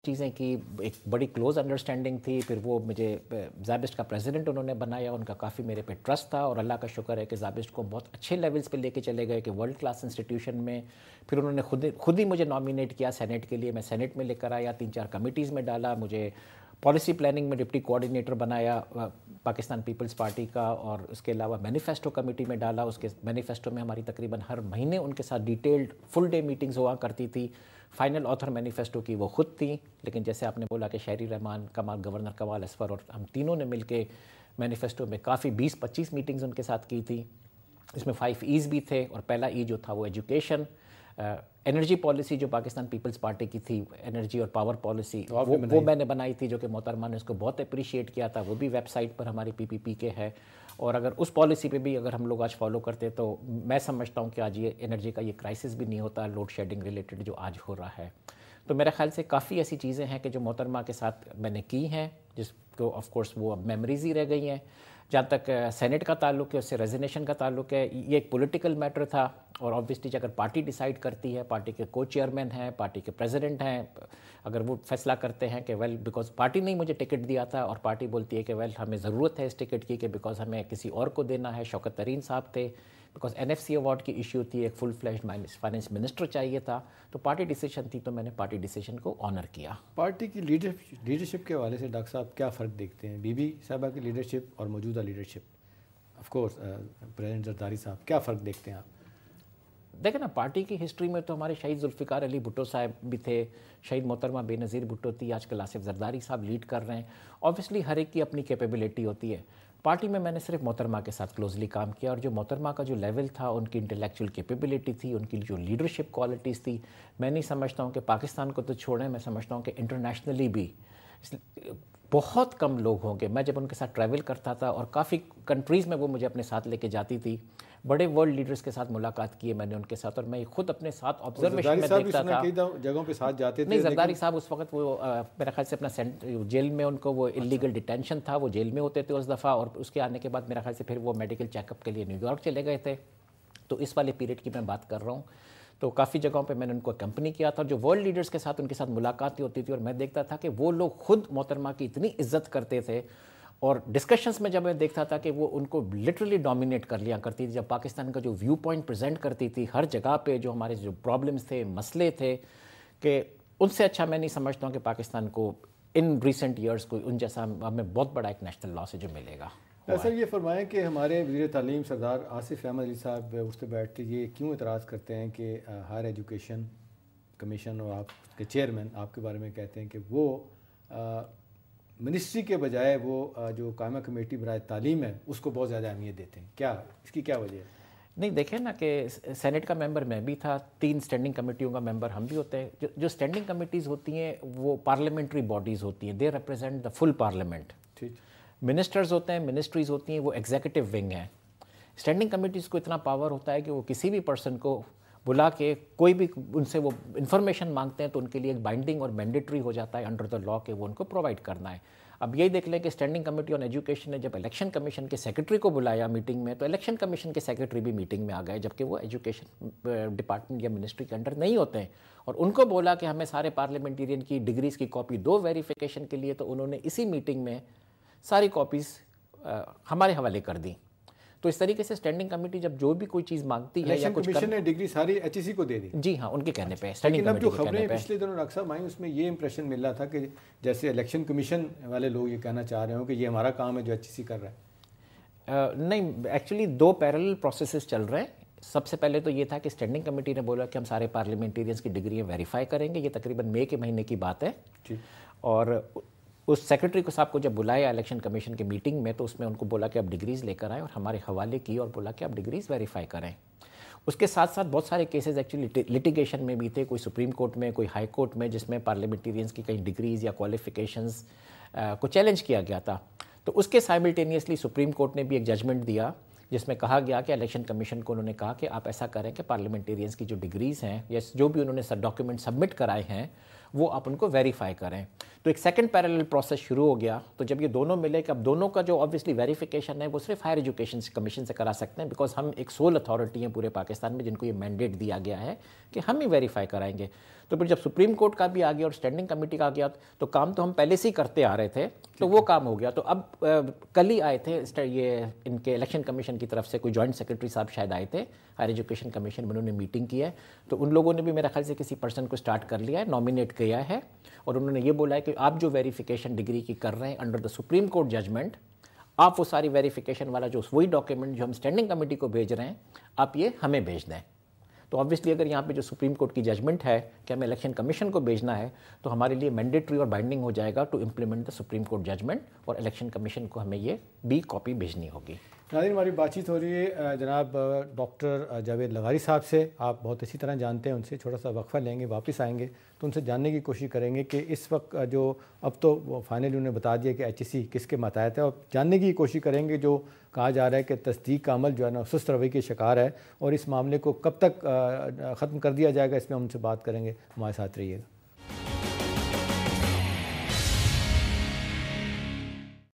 چیزیں کی، ایک بڑی کلوز انڈرسٹینڈنگ تھی، پھر وہ مجھے زابسٹ کا پریزیڈنٹ انہوں نے بنایا، ان کا کافی میرے پہ ٹرسٹ تھا اور اللہ کا شکر ہے کہ زابسٹ کو بہت اچھے لیولز پہ لے کے چلے گئے کہ ورلڈ کلاس انسٹیٹیوشن میں. پھر انہوں نے خود ہی مجھے نامینیٹ کیا سینیٹ کے لیے، میں سینیٹ میں لے کر آیا، 3-4 کمیٹیز میں ڈالا، مجھے پالیسی پلاننگ میں ڈپٹی کوآرڈینیٹر بنایا پاکستان پیپلز پارٹی کا، اور اس کے علاوہ مینیفیسٹو کمیٹی میں ڈالا. اس کے مینیفیسٹو میں ہماری تقریباً ہر مہینے ان کے ساتھ ڈیٹیلڈ فل ڈے میٹنگز ہوا کرتی تھی. فائنل آتھر مینیفیسٹو کی وہ خود تھیں، لیکن جیسے آپ نے بولا کہ شہری رحمان، گورنر کمال اسفر اور ہم تینوں نے مل کے مینیفیسٹو میں کافی 20-25 میٹنگز ان کے ساتھ کی تھی. اس میں 5 ایز بھی تھے، اور پہلا ای جو تھا وہ ایجوکیشن. انرجی پالیسی جو پاکستان پیپلز پارٹی کی تھی، انرجی اور پاور پالیسی، وہ میں نے بنائی تھی، جو کہ محترمہ نے اس کو بہت اپریشیٹ کیا تھا. وہ بھی ویب سائٹ پر ہماری PPP کے ہے، اور اگر اس پالیسی پہ بھی اگر ہم لوگ آج فالو کرتے تو میں سمجھتا ہوں کہ آج یہ انرجی کا یہ کرائسس بھی نہیں ہوتا لوڈ شیڈنگ ریلیٹڈ جو آج ہو رہا ہے. تو میرے خیال سے کافی ایسی چیزیں ہیں کہ جو محترمہ کے ساتھ میں نے کی ہیں، جس کو آف کورس وہ اب میموریز ہی رہ گئی ہیں. جہاں تک سینٹ کا تعلق ہے، اس سے ریزینیشن کا تعلک ہے، یہ ایک پولیٹیکل میٹر تھا، اور آبویسلی اگر پارٹی ڈیسائیڈ کرتی ہے، پارٹی کے کو چیئرمین ہیں، پارٹی کے پریزیڈنٹ ہیں، اگر وہ فیصلہ کرتے ہیں کہ بیکاز پارٹی نے مجھے ٹکٹ دیا تھا، اور پارٹی بولتی ہے کہ ہمیں ضرورت ہے اس ٹکٹ کی کہ بیکاز ہمیں کسی اور کو دینا ہے. شوکت ترین صاحب تھے، بیکاز NFC ایوارڈ کی ایشو تھی، ایک فل فلیشڈ فائنانس منسٹر چاہیے تھا، تو پارٹی ڈیسیشن تھی، تو میں نے پارٹی ڈیسیشن کو آنر کیا. پارٹی کی لیڈرشپ کے حوالے سے ڈاکٹر صاحب کیا فرق دیکھتے ہیں؟ بی بی صاحبہ کی لیڈرشپ اور موجودہ leadership, of course president Zardari صاحب، کیا فرق دیکھتے ہیں آپ؟ دیکھیں نا، پارٹی کی ہسٹری میں تو ہمارے شہید ذوالفقار علی بھٹو صاحب بھی تھے، شہید محترمہ بے نظیر بھٹو تھی، آج کل آصف زرداری صاحب لیڈ کر رہے ہیں. آبویسلی ہر ایک کی اپنی کیپیبلٹی ہوتی ہے. پارٹی میں نے صرف محترمہ کے ساتھ کلوزلی کام کیا، اور جو محترمہ کا جو لیول تھا، ان کی انٹلیکچوئل کیپیبلٹی تھی، ان کی جو لیڈرشپ کوالٹیز تھی، میں نہیں سمجھتا ہوں کہ پاکستان کو تو چھوڑیں، میں سمجھتا ہوں کہ انٹرنیشنلی بھی بہت کم لوگ ہوں گے. میں جب ان کے ساتھ ٹریول کرتا تھا، اور کافی کنٹریز میں وہ مجھے اپنے ساتھ لے کے جاتی تھی، بڑے ورلڈ لیڈرز کے ساتھ ملاقات کی ہے میں نے ان کے ساتھ، اور میں خود اپنے ساتھ آبزرویشن میں دیکھتا تھا. کئی جگہوں پہ ساتھ جاتے تھے. نہیں، زرداری صاحب اس وقت وہ میرے خیال سے اپنا جیل میں ان کو وہ انلیگل ڈیٹینشن تھا، وہ جیل میں ہوتے تھے اس دفعہ، اور اس کے آنے کے بعد میرے خیال سے پھر وہ میڈیکل چیک اپ کے لیے نیو یارک چلے گئے تھے. تو اس والے پیریڈ کی میں بات کر رہا ہوں. تو کافی جگہوں پہ میں نے ان کو اکمپنی کیا تھا، جو ورلڈ لیڈرز کے ساتھ ان کے ساتھ ملاقاتیں ہوتی تھی، اور میں دیکھتا تھا کہ وہ لوگ خود محترمہ کی اتنی عزت کرتے تھے، اور ڈسکشنز میں جب میں دیکھتا تھا کہ وہ ان کو لٹرلی ڈومینیٹ کر لیا کرتی تھی، جب پاکستان کا جو ویو پوائنٹ پریزنٹ کرتی تھی ہر جگہ پہ، جو ہمارے جو پرابلمز تھے، مسئلے تھے، کہ ان سے اچھا میں نہیں سمجھتا ہوں کہ پاکستان کو ان ریسنٹ ایئرز کو ان جیسا ہمیں بہت بڑا ایک نیشنل لاس ہے جو ملے گا. سر یہ فرمائیں کہ ہمارے وزیر تعلیم سردار آصف احمد علی صاحب اس پہ بیٹھ کے یہ کیوں اعتراض کرتے ہیں کہ ہائر ایجوکیشن کمیشن اور آپ کے چیئرمین آپ کے بارے میں کہتے ہیں کہ وہ منسٹری کے بجائے وہ جو قائمہ کمیٹی برائے تعلیم ہے اس کو بہت زیادہ اہمیت دیتے ہیں؟ کیا اس کی کیا وجہ ہے؟ نہیں، دیکھیں نا کہ سینٹ کا ممبر میں بھی تھا، 3 اسٹینڈنگ کمیٹیوں کا ممبر ہم بھی ہوتے ہیں. جو اسٹینڈنگ کمیٹیز ہوتی ہیں وہ پارلیمنٹری باڈیز ہوتی ہیں، they represent the full parliament. ٹھیک. منسٹرز ہوتے ہیں، منسٹریز ہوتی ہیں، وہ ایگزیکٹو ونگ ہیں. اسٹینڈنگ کمیٹیز کو اتنا پاور ہوتا ہے کہ وہ کسی بھی پرسن کو بلا کے کوئی بھی ان سے وہ انفارمیشن مانگتے ہیں تو ان کے لیے ایک بائنڈنگ اور مینڈیٹری ہو جاتا ہے انڈر دا لا کہ وہ ان کو پرووائڈ کرنا ہے. اب یہی دیکھ لیں کہ اسٹینڈنگ کمیٹی آن ایجوکیشن نے جب الیکشن کمیشن کے سیکرٹری کو بلایا میٹنگ میں، تو الیکشن کمیشن کے سیکرٹری بھی میٹنگ میں آ گئے، جبکہ وہ ایجوکیشن ڈپارٹمنٹ یا منسٹری کے انڈر نہیں ہوتے ہیں. اور ان کو بولا کہ ہمیں سارے پارلیمنٹیرین کی ڈگریز کی کاپی دو ویریفیکیشن کے لیے، تو انہوں نے اسی میٹنگ میں ساری کاپیز ہمارے حوالے کر دیں. تو اس طریقے سے اسٹینڈنگ کمیٹی جب جو بھی کوئی چیز مانگتی ہے یا کچھ کمیشن نے ڈگری ساری HEC کو دے دی. جی ہاں، ان کے کہنے پہ، لیکن اب جو خبریں پچھلے دنوں ڈاکٹر صاحب آئیں اس میں یہ امپریشن مل رہا تھا کہ جیسے الیکشن کمیشن والے لوگ یہ کہنا چاہ رہے ہوں کہ یہ ہمارا کام ہے جو HEC کر رہا ہے. نہیں، ایکچولی 2 پیرلل پروسیسز چل رہے ہیں. سب سے پہلے تو یہ تھا کہ اسٹینڈنگ کمیٹی نے بولا کہ ہم سارے پارلیمنٹیرینس کی ڈگریاں ویریفائی کریں گے، یہ تقریباً مئی کے مہینے کی بات ہے. اور اس سیکرٹری کو صاحب کو جب بلایا الیکشن کمیشن کی میٹنگ میں، تو اس میں ان کو بولا کہ آپ ڈگریز لے کر آئیں، اور ہمارے حوالے کی اور بولا کہ آپ ڈگریز ویریفائی کریں. اس کے ساتھ ساتھ بہت سارے کیسز ایکچولی لٹیگیشن میں بھی تھے، کوئی سپریم کورٹ میں، کوئی ہائی کورٹ میں، جس میں پارلیمنٹیرینس کی کئی ڈگریز یا کوالیفیکیشنز کو چیلنج کیا گیا تھا. تو اس کے سائملٹینیسلی سپریم کورٹ نے بھی ایک ججمنٹ دیا جس میں کہا گیا کہ الیکشن کمیشن کو انہوں نے کہا کہ آپ ایسا کریں کہ پارلیمنٹیرینس کی جو ڈگریز ہیں یا جو بھی انہوں نے ڈاکیومنٹ سبمٹ کرائے ہیں وہ آپ ان کو ویریفائی کریں. تو ایک سیکنڈ پیرالل پروسیس شروع ہو گیا. تو جب یہ دونوں ملے کہ اب دونوں کا جو آبویسلی ویریفیکیشن ہے وہ صرف ہائر ایجوکیشن کمیشن سے کرا سکتے ہیں, بیکاز ہم ایک سول اتھارٹی ہیں پورے پاکستان میں جن کو یہ مینڈیٹ دیا گیا ہے کہ ہم ہی ویریفائی کرائیں گے. تو پھر جب سپریم کورٹ کا بھی آ گیا اور اسٹینڈنگ کمیٹی کا آ گیا تو کام تو ہم پہلے سے ہی کرتے آ رہے تھے, تو وہ کام ہو گیا. تو اب کل ہی آئے تھے یہ ان کے الیکشن کمیشن کی طرف سے کوئی جوائنٹ سیکرٹری صاحب شاید آئے تھے ہائر ایجوکیشن کمیشن میں, انہوں نے میٹنگ کی ہے. تو ان لوگوں نے بھی میرا خیال سے کسی پرسن کو اسٹارٹ کر لیا ہے, نامینیٹ کیا ہے, اور انہوں نے یہ بولا ہے کہ آپ جو ویریفیکیشن ڈگری کی کر رہے ہیں under the supreme court judgement, آپ وہ ساری ویریفیکیشن والا جو وہی ڈاکیومنٹ جو ہم اسٹینڈنگ کمیٹی کو بھیج رہے ہیں آپ یہ ہمیں بھیج دیں. تو آبویسلی اگر یہاں پہ جو سپریم کورٹ کی ججمنٹ ہے کہ ہمیں الیکشن کمیشن کو بھیجنا ہے تو ہمارے لیے مینڈیٹری اور بائنڈنگ ہو جائے گا to implement the supreme court judgment, اور الیکشن کمیشن کو ہمیں یہ بھی کاپی بھیجنی ہوگی. ناظرین ہماری بات چیت ہو رہی ہے جناب ڈاکٹر جاوید لغاری صاحب سے. آپ بہت اچھی طرح جانتے ہیں ان سے, چھوٹا سا وقفہ لیں گے, واپس آئیں گے تو ان سے جاننے کی کوشش کریں گے کہ اس وقت جو اب تو فائنلی انہوں نے بتا دیا کہ ایچ ای سی کس کے ماتحت ہے, اور جاننے کی کوشش کریں گے جو کہا جا رہا ہے کہ تصدیق کا عمل جو ہے نا سست روی کے شکار ہے, اور اس معاملے کو کب تک ختم کر دیا جائے گا اس میں ہم ان سے بات کریں گے. ہمارے ساتھ رہیے گا.